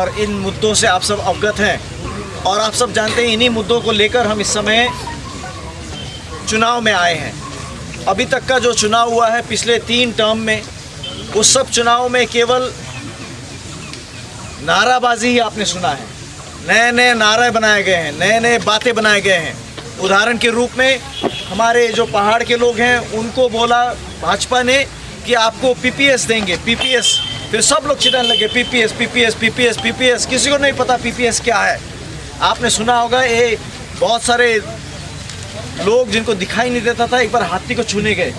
और इन मुद्दों से आप सब अवगत हैं और आप सब जानते हैं इन्हीं मुद्दों को लेकर हम इस समय चुनाव में आए हैं। अभी तक का जो चुनाव हुआ है पिछले 3 टर्म में, उस सब चुनाव में केवल नाराबाजी ही आपने सुना है। नए नए नारे बनाए गए हैं, नए नए बातें बनाए गए हैं। उदाहरण के रूप में हमारे जो पहाड़ के लोग हैं उनको बोला भाजपा ने कि आपको पीपीएस देंगे, पीपीएस। फिर सब लोग चिल्लाने लगे पीपीएस पीपीएस पीपीएस पीपीएस। किसी को नहीं पता पीपीएस क्या है। आपने सुना होगा ये बहुत सारे लोग जिनको दिखाई नहीं देता था एक बार हाथी को छूने गए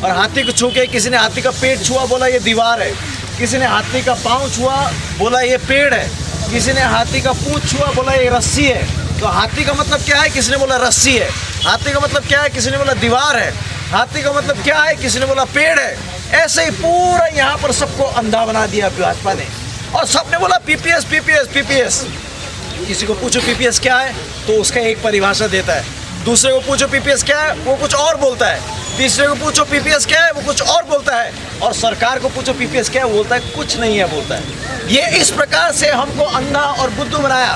और हाथी को छू के किसी ने हाथी का पेट छुआ, बोला ये दीवार है। किसी ने हाथी का पाँव छुआ, बोला ये पेड़ है। किसी ने हाथी का पूंछ छुआ, बोला ये रस्सी है। तो हाथी का मतलब क्या है? किसी ने बोला रस्सी है। हाथी का मतलब क्या है? किसी ने बोला दीवार है। हाथी का मतलब क्या है? किसी ने बोला पेड़ है। ऐसे ही पूरा यहाँ पर सबको अंधा बना दिया भाजपा ने और सबने बोला पीपीएस पीपीएस पीपीएस। किसी को पूछो पीपीएस क्या है तो उसका एक परिभाषा देता है, दूसरे को पूछो पीपीएस क्या है वो कुछ और बोलता है, तीसरे को पूछो पीपीएस क्या है वो कुछ और बोलता है, और सरकार को पूछो पीपीएस क्या है वो बोलता है कुछ नहीं है बोलता है। ये इस प्रकार से हमको अंधा और बुद्धू बनाया,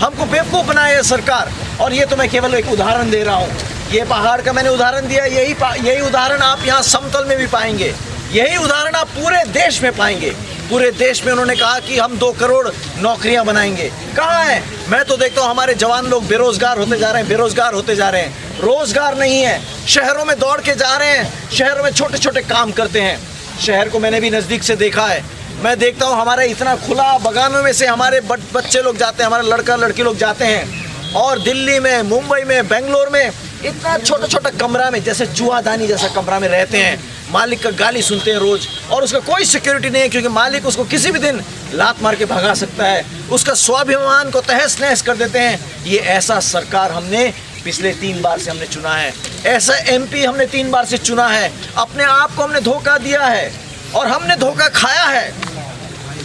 हमको बेवकूफ़ बनाया है सरकार। और ये तो मैं केवल एक उदाहरण दे रहा हूँ। ये पहाड़ का मैंने उदाहरण दिया, यही उदाहरण आप यहाँ समतल में भी पाएंगे। यही उदाहरण आप पूरे देश में पाएंगे। पूरे देश में उन्होंने कहा कि हम 2 करोड़ नौकरियां बनाएंगे। कहाँ है? मैं तो देखता हूँ हमारे जवान लोग बेरोजगार होते जा रहे हैं, बेरोजगार होते जा रहे हैं। रोजगार नहीं है, शहरों में दौड़ के जा रहे हैं, शहरों में छोटे छोटे काम करते हैं। शहर को मैंने भी नज़दीक से देखा है। मैं देखता हूँ हमारे इतना खुला बगानों में से हमारे बच्चे लोग जाते हैं, हमारे लड़का लड़की लोग जाते हैं। और दिल्ली में, मुंबई में, बेंगलोर में इतना छोटा छोटा कमरा में जैसे चूहादानी जैसा कमरा में रहते हैं। मालिक का गाली सुनते हैं रोज और उसका कोई सिक्योरिटी नहीं है, क्योंकि मालिक उसको किसी भी दिन लात मार के भगा सकता है। उसका स्वाभिमान को तहस नहस कर देते हैं। ये ऐसा सरकार हमने पिछले 3 बार से हमने चुना है। ऐसा एमपी हमने 3 बार से चुना है। अपने आप को हमने धोखा दिया है और हमने धोखा खाया है।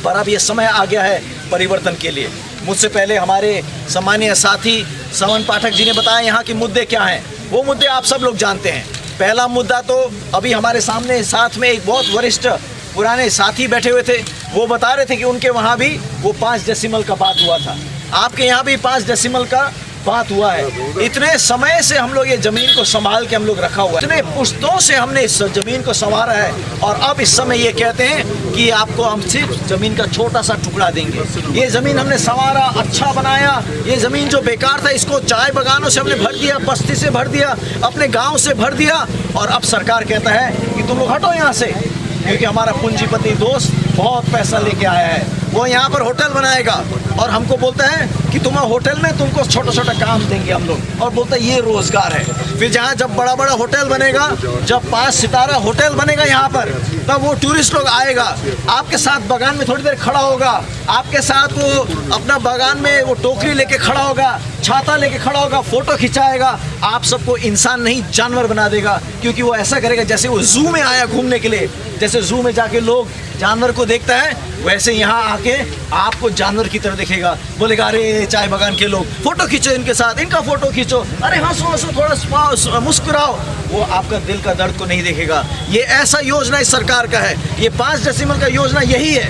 पर अब ये समय आ गया है परिवर्तन के लिए। मुझसे पहले हमारे सम्मानीय साथी समन पाठक जी ने बताया यहाँ के मुद्दे क्या हैं। वो मुद्दे आप सब लोग जानते हैं। पहला मुद्दा तो अभी हमारे सामने साथ में एक बहुत वरिष्ठ पुराने साथी बैठे हुए थे, वो बता रहे थे कि उनके वहाँ भी वो 5 डेसिमल का बात हुआ था। आपके यहाँ भी 5 डेसिमल का बात हुआ है। इतने समय से हम लोग ये ज़मीन को संभाल के हम लोग रखा हुआ है, इतने पुश्तों से हमने इस ज़मीन को संवारा है और अब इस समय ये कहते हैं कि आपको हम सिर्फ ज़मीन का छोटा सा टुकड़ा देंगे। ये ज़मीन हमने संवारा, अच्छा बनाया। ये ज़मीन जो बेकार था इसको चाय बगानों से हमने भर दिया, बस्ती से भर दिया, अपने गाँव से भर दिया। और अब सरकार कहता है कि तुम लोग हटो यहाँ से, क्योंकि हमारा पूंजीपति दोस्त बहुत पैसा लेके आया है, वो यहाँ पर होटल बनाएगा और हमको बोलता है कि तुम्हारे होटल में तुमको छोटा छोटा काम देंगे हम लोग, और बोलता है ये रोजगार है। फिर जहाँ जब बड़ा बड़ा होटल बनेगा, जब 5 सितारा होटल बनेगा यहाँ पर, तब वो टूरिस्ट लोग आएगा, आपके साथ बागान में थोड़ी देर खड़ा होगा, आपके साथ वो अपना बागान में वो टोकरी लेके खड़ा होगा, छाता लेके खड़ा होगा, फोटो खिंचाएगा। आप सबको इंसान नहीं जानवर बना देगा, क्योंकि वो ऐसा करेगा जैसे वो जू में आया घूमने के लिए। जैसे जू में जाके लोग जानवर को देखता है, वैसे यहाँ आके आपको जानवर की तरह देखेगा। बोलेगा अरे चाय बागान के लोग, फोटो खींचो इनके साथ, इनका फोटो खींचो, अरे हंसो हंसो, थोड़ा मुस्कुराओ। वो आपका दिल का दर्द को नहीं देखेगा। ये ऐसा योजना इस सरकार का है। ये 5 डेसिमल का योजना यही है।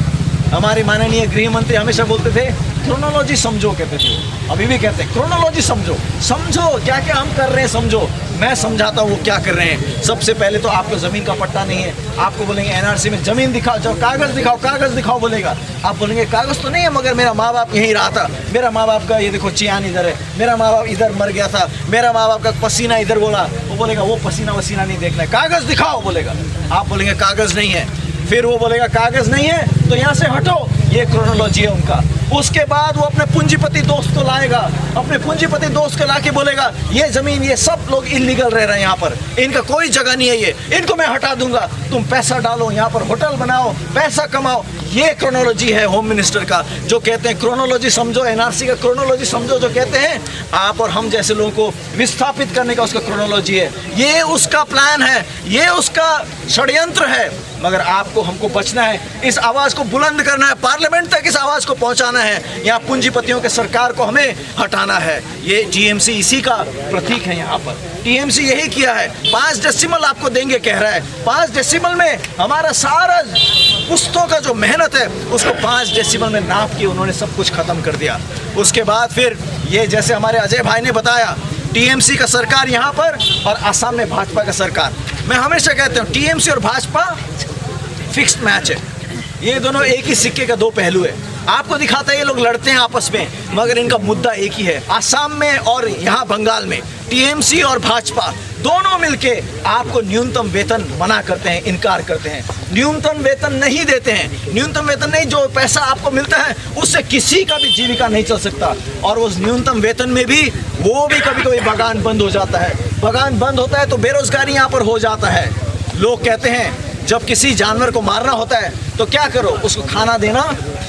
हमारे माननीय गृह मंत्री हमेशा बोलते थे क्रोनोलॉजी समझो, कहते थे, अभी भी कहते हैं क्रोनोलॉजी समझो, समझो क्या क्या हम कर रहे हैं समझो। मैं समझाता हूँ वो क्या कर रहे हैं। सबसे पहले तो आपको ज़मीन का पट्टा नहीं है, आपको बोलेंगे एनआरसी में ज़मीन दिखाओ, जाओ कागज़ दिखाओ, कागज़ दिखाओ बोलेगा। आप बोलेंगे कागज़ तो नहीं है, मगर मेरा माँ बाप यहीं रहा था, मेरा माँ बाप का ये देखो चियान इधर है, मेरा माँ बाप इधर मर गया था, मेरा माँ बाप का पसीना इधर बोला। वो बोलेगा वो पसीना वसीना नहीं देखना है, कागज़ दिखाओ बोलेगा। आप बोलेंगे कागज़ नहीं है, फिर वो बोलेगा कागज़ नहीं है तो यहाँ से हटो। ये क्रोनोलॉजी है उनका। उसके बाद वो अपने पूंजीपति दोस्त को लाएगा, अपने पूंजीपति दोस्त को लाके बोलेगा ये ज़मीन, ये सब लोग इलीगल रह रहे हैं यहाँ पर, इनका कोई जगह नहीं है, ये इनको मैं हटा दूंगा, तुम पैसा डालो यहाँ पर, होटल बनाओ, पैसा कमाओ। ये क्रोनोलॉजी है होम मिनिस्टर का, जो कहते हैं क्रोनोलॉजी समझो, एनआरसी का क्रोनोलॉजी समझो, जो कहते हैं आप और हम जैसे लोगों को विस्थापित करने का उसका क्रोनोलॉजी है। ये उसका प्लान है, ये उसका षड्यंत्र है। मगर आपको हमको बचना है, इस आवाज़ को बुलंद करना है, पार्लियामेंट तक इस आवाज़ को पहुंचाना है। यहाँ पूंजीपतियों के सरकार को हमें हटाना है। ये टीएमसी इसी का प्रतीक है। यहाँ पर टीएमसी यही किया है। 5 डेसिमल आपको देंगे कह रहा है। 5 डेसिमल में हमारा सारा पुश्तों का जो मेहनत मेहनत है उसको 5 डेसिबल में नाप के उन्होंने सब कुछ ख़त्म कर दिया। उसके बाद फिर ये जैसे हमारे अजय भाई ने बताया, टीएमसी का सरकार यहाँ पर और असम में भाजपा का सरकार। मैं हमेशा कहता हूँ टीएमसी और भाजपा फिक्स्ड मैच है, ये दोनों एक ही सिक्के का 2 पहलू है। आपको दिखाता है ये लोग लड़ते हैं आपस में, मगर इनका मुद्दा एक ही है। असम में और यहाँ बंगाल में टीएमसी और भाजपा दोनों मिलके आपको न्यूनतम वेतन मना करते हैं, इनकार करते हैं, न्यूनतम वेतन नहीं देते हैं। न्यूनतम वेतन नहीं, जो पैसा आपको मिलता है उससे किसी का भी जीविका नहीं चल सकता। और उस न्यूनतम वेतन में भी वो भी कभी कभी बगान बंद हो जाता है। बगान बंद होता है तो बेरोजगारी यहाँ पर हो जाता है। लोग कहते हैं जब किसी जानवर को मारना होता है तो क्या करो, उसको खाना देना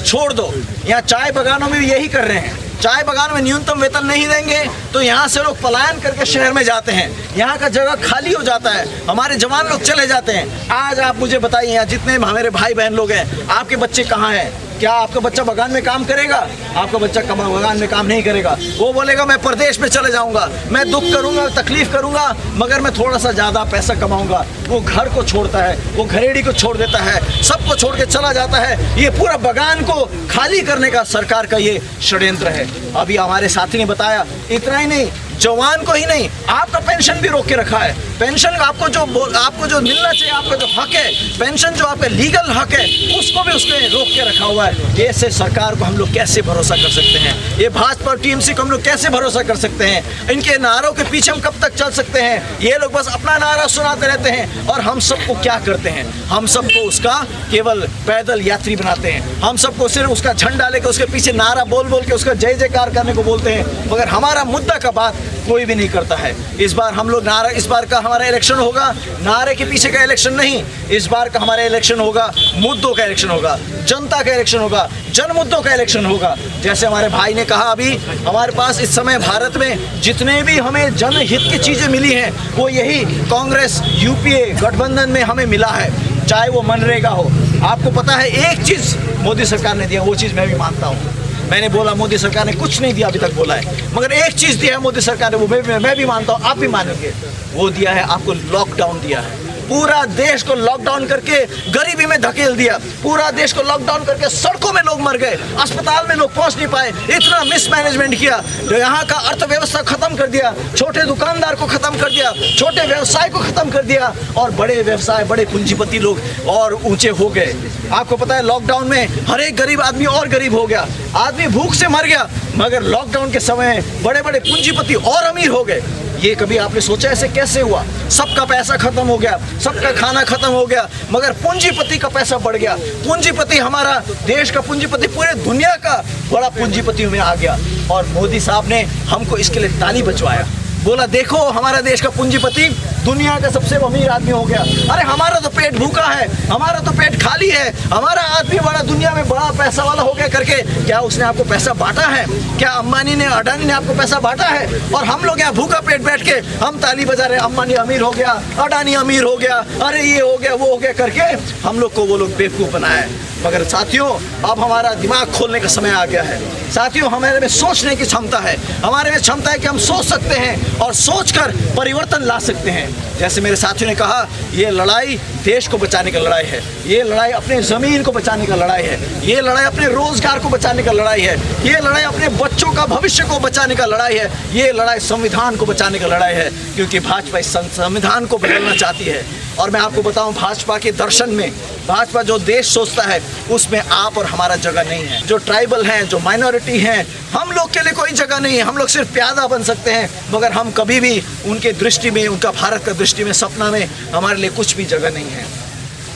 छोड़ दो। यहाँ चाय बागानों में भी यही कर रहे हैं। चाय बागान में न्यूनतम वेतन नहीं देंगे तो यहाँ से लोग पलायन करके शहर में जाते हैं, यहाँ का जगह खाली हो जाता है, हमारे जवान लोग चले जाते हैं। आज आप मुझे बताइए, यहाँ जितने हमारे भाई बहन लोग हैं, आपके बच्चे कहाँ हैं? क्या आपका बच्चा बगान में काम करेगा? आपका बच्चा बगान में काम नहीं करेगा। वो बोलेगा मैं प्रदेश में चले जाऊंगा, मैं दुख करूंगा, तकलीफ करूंगा, मगर मैं थोड़ा सा ज़्यादा पैसा कमाऊंगा। वो घर को छोड़ता है, वो घरेड़ी को छोड़ देता है, सबको छोड़ के चला जाता है। ये पूरा बगान को खाली करने का सरकार का ये षड्यंत्र है। अभी हमारे साथी ने बताया, इतना ही नहीं, जवान को ही नहीं, आपका पेंशन भी रोक के रखा है। पेंशन आपको जो मिलना चाहिए, आपका जो हक है, पेंशन जो आपका लीगल हक है, उसको भी उसने रोक के रखा हुआ है। ऐसे सरकार को हम लोग कैसे भरोसा कर सकते हैं? ये भाजपा और टीएमसी को हम लोग कैसे भरोसा कर सकते हैं? इनके नारों के पीछे हम कब तक चल सकते हैं? ये लोग बस अपना नारा सुनाते रहते हैं और हम सबको क्या करते हैं? हम सबको उसका केवल पैदल यात्री बनाते हैं। हम सबको सिर्फ उसका झंडा लेकर उसके पीछे नारा बोल बोल के उसका जय जयकार करने को बोलते हैं, मगर हमारा मुद्दा का बात कोई भी नहीं करता है। इस बार हम लोग नारा, इस बार का हमारा इलेक्शन होगा नारे के पीछे का इलेक्शन नहीं, इस बार का हमारा इलेक्शन होगा मुद्दों का इलेक्शन होगा, जनता का इलेक्शन होगा, जन मुद्दों का इलेक्शन होगा। जैसे हमारे भाई ने कहा, अभी हमारे पास इस समय भारत में जितने भी हमें जनहित की चीज़ें मिली हैं वो यही कांग्रेस यूपीए गठबंधन में हमें मिला है, चाहे वो मनरेगा हो। आपको पता है एक चीज़ मोदी सरकार ने दिया, वो चीज़ मैं भी मानता हूँ। मैंने बोला मोदी सरकार ने कुछ नहीं दिया अभी तक बोला है, मगर एक चीज़ दिया है मोदी सरकार ने, वो मैं भी मानता हूँ, आप भी मानेंगे। वो दिया है, आपको लॉकडाउन दिया है। पूरा देश को लॉकडाउन करके गरीबी में धकेल दिया, पूरा देश को लॉकडाउन करके सड़कों में लोग मर गए, अस्पताल में लोग पहुंच नहीं पाए। इतना मिसमैनेजमेंट किया जो यहाँ का अर्थव्यवस्था खत्म कर दिया, छोटे दुकानदार को खत्म कर दिया, छोटे व्यवसाय को खत्म कर दिया, और बड़े व्यवसाय, बड़े पूंजीपति लोग और ऊंचे हो गए। आपको पता है लॉकडाउन में हर एक गरीब आदमी और गरीब हो गया, आदमी भूख से मर गया, मगर लॉकडाउन के समय बड़े बड़े पूंजीपति और अमीर हो गए। ये कभी आपने सोचा ऐसे कैसे हुआ? सबका पैसा खत्म हो गया, सबका खाना खत्म हो गया, मगर पूंजीपति का पैसा बढ़ गया। पूंजीपति, हमारा देश का पूंजीपति पूरे दुनिया का बड़ा पूंजीपति में आ गया, और मोदी साहब ने हमको इसके लिए ताली बजवाया। बोला देखो हमारा देश का पूंजीपति दुनिया का सबसे अमीर आदमी हो गया। अरे हमारा तो पेट भूखा है, हमारा तो पेट खाली है, हमारा आदमी बड़ा दुनिया में बड़ा पैसा वाला हो गया करके क्या उसने आपको पैसा बांटा है? क्या अंबानी ने, अडानी ने आपको पैसा बांटा है? और हम लोग यहाँ भूखा पेट बैठ के हम ताली बजा रहे, अंबानी अमीर हो गया, अडानी अमीर हो गया, अरे ये हो गया वो हो गया करके हम लोग को वो लोग बेवकूफ़ बनाया है। मगर साथियों, अब हमारा दिमाग खोलने का समय आ गया है। साथियों, हमारे में सोचने की क्षमता है, हमारे में क्षमता है कि हम सोच सकते हैं और सोचकर परिवर्तन ला सकते हैं। जैसे मेरे साथियों ने कहा, ये लड़ाई देश को बचाने का लड़ाई है, ये लड़ाई अपने ज़मीन को बचाने का लड़ाई है, ये लड़ाई अपने रोजगार को बचाने का लड़ाई है, ये लड़ाई अपने बच्चों का भविष्य को बचाने का लड़ाई है, ये लड़ाई संविधान को बचाने का लड़ाई है, क्योंकि भाजपा इस संविधान को बदलना चाहती है। और मैं आपको बताऊं, भाजपा के दर्शन में, भाजपा जो देश सोचता है उसमें आप और हमारा जगह नहीं है। जो ट्राइबल हैं, जो माइनॉरिटी हैं, हम लोग के लिए कोई जगह नहीं है। हम लोग सिर्फ प्यादा बन सकते हैं, मगर हम कभी भी उनके दृष्टि में, उनका भारत का दृष्टि में, सपना में हमारे लिए कुछ भी जगह नहीं है।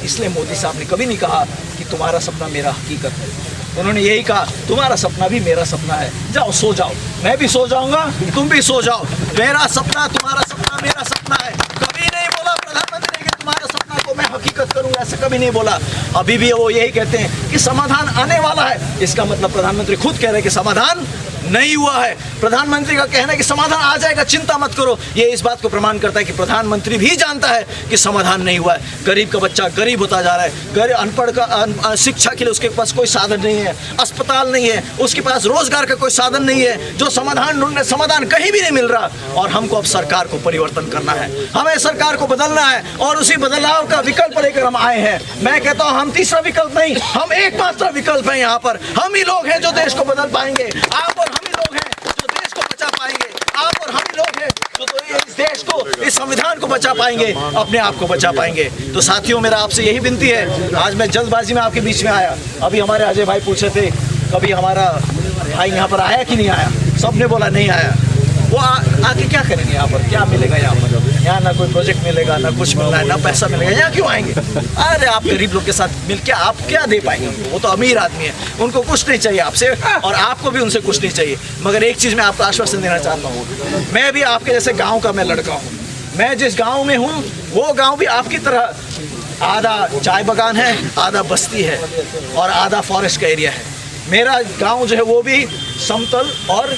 इसलिए मोदी साहब ने कभी नहीं कहा कि तुम्हारा सपना मेरा हकीकत है। उन्होंने यही कहा, तुम्हारा सपना भी मेरा सपना है, जाओ सो जाओ, मैं भी सो जाऊंगा, तुम भी सो जाओ, मेरा सपना तुम्हारा सपना मेरा सपना है। कभी नहीं बोला प्रधानमंत्री ने कि तुम्हारा सपना को मैं हकीकत करूंगा, ऐसे कभी नहीं बोला। अभी भी वो यही कहते हैं कि समाधान आने वाला है। इसका मतलब प्रधानमंत्री खुद कह रहे हैं कि समाधान नहीं हुआ है। प्रधानमंत्री का कहना है कि समाधान आ जाएगा, चिंता मत करो, ये इस बात को प्रमाण करता है कि प्रधानमंत्री भी जानता है कि समाधान नहीं हुआ है। गरीब का बच्चा गरीब होता जा रहा है, गरीब अनपढ़ का शिक्षा के लिए उसके पास कोई साधन नहीं है, अस्पताल नहीं है, उसके पास रोजगार का कोई साधन नहीं है, जो समाधान ढूंढने समाधान कहीं भी नहीं मिल रहा। और हमको अब सरकार को परिवर्तन करना है, हमें सरकार को बदलना है और उसी बदलाव का विकल्प लेकर हम आए हैं। मैं कहता हूं हम तीसरा विकल्प नहीं, हम एकमात्र विकल्प है। यहाँ पर हम ही लोग हैं जो देश को बदल पाएंगे, आप और हम ही लोग हैं जो देश को बचा पाएंगे, आप और हम ही लोग हैं जो तो इस देश को, इस संविधान को बचा पाएंगे, अपने आप को बचा पाएंगे। तो साथियों, मेरा आपसे यही विनती है, आज मैं जल्दबाजी में आपके बीच में आया। अभी हमारे अजय भाई पूछे थे कभी हमारा भाई यहाँ पर आया कि नहीं आया, सबने बोला नहीं आया। वो आके क्या करेंगे यहाँ पर, क्या मिलेगा यहाँ पर? यहाँ ना कोई प्रोजेक्ट मिलेगा, ना कुछ मिलना है, ना पैसा मिलेगा, यहाँ क्यों आएंगे? अरे आप गरीब लोग के साथ मिलके आप क्या दे पाएंगे उनको? वो तो अमीर आदमी है, उनको कुछ नहीं चाहिए आपसे और आपको भी उनसे कुछ नहीं चाहिए। मगर एक चीज़ मैं आपको आश्वासन देना चाहता हूँ, मैं भी आपके जैसे गाँव का मैं लड़का हूँ। मैं जिस गाँव में हूँ वो गाँव भी आपकी तरह आधा चाय बागान है, आधा बस्ती है और आधा फॉरेस्ट का एरिया है। मेरा गांव जो है वो भी समतल और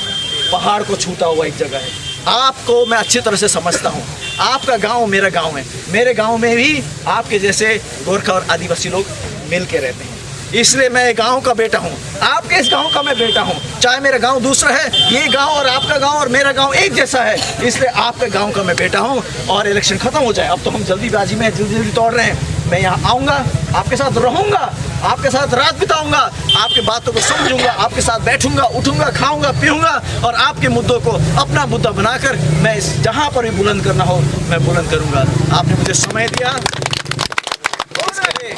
पहाड़ को छूता हुआ एक जगह है। आपको मैं अच्छी तरह से समझता हूँ, आपका गांव मेरा गांव है, मेरे गांव में भी आपके जैसे गोरखा और आदिवासी लोग मिल के रहते हैं। इसलिए मैं गांव का बेटा हूं, आपके इस गांव का मैं बेटा हूं। चाहे मेरा गांव दूसरा है, ये गांव और आपका गांव और मेरा गांव एक जैसा है, इसलिए आपके गांव का मैं बेटा हूं। और इलेक्शन खत्म हो जाए, अब तो हम जल्दीबाजी में जल्दी तोड़ रहे हैं। मैं यहाँ आऊँगा, आपके साथ रहूँगा, आपके साथ रात बिताऊँगा, आपकी बातों को समझूंगा, आपके साथ बैठूंगा, उठूंगा, खाऊंगा, पीऊंगा और आपके मुद्दों को अपना मुद्दा बनाकर मैं जहाँ पर भी बुलंद करना हो मैं बुलंद करूँगा। आपने मुझे समय दिया,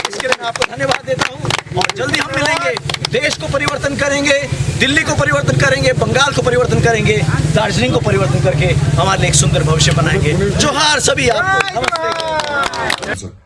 इसके लिए मैं आपको धन्यवाद देता हूँ और जल्दी हम मिलेंगे। देश को परिवर्तन करेंगे, दिल्ली को परिवर्तन करेंगे, बंगाल को परिवर्तन करेंगे, दार्जिलिंग को परिवर्तन करके हमारे लिए एक सुंदर भविष्य बनाएंगे। जोहार सभी आपको, नमस्ते।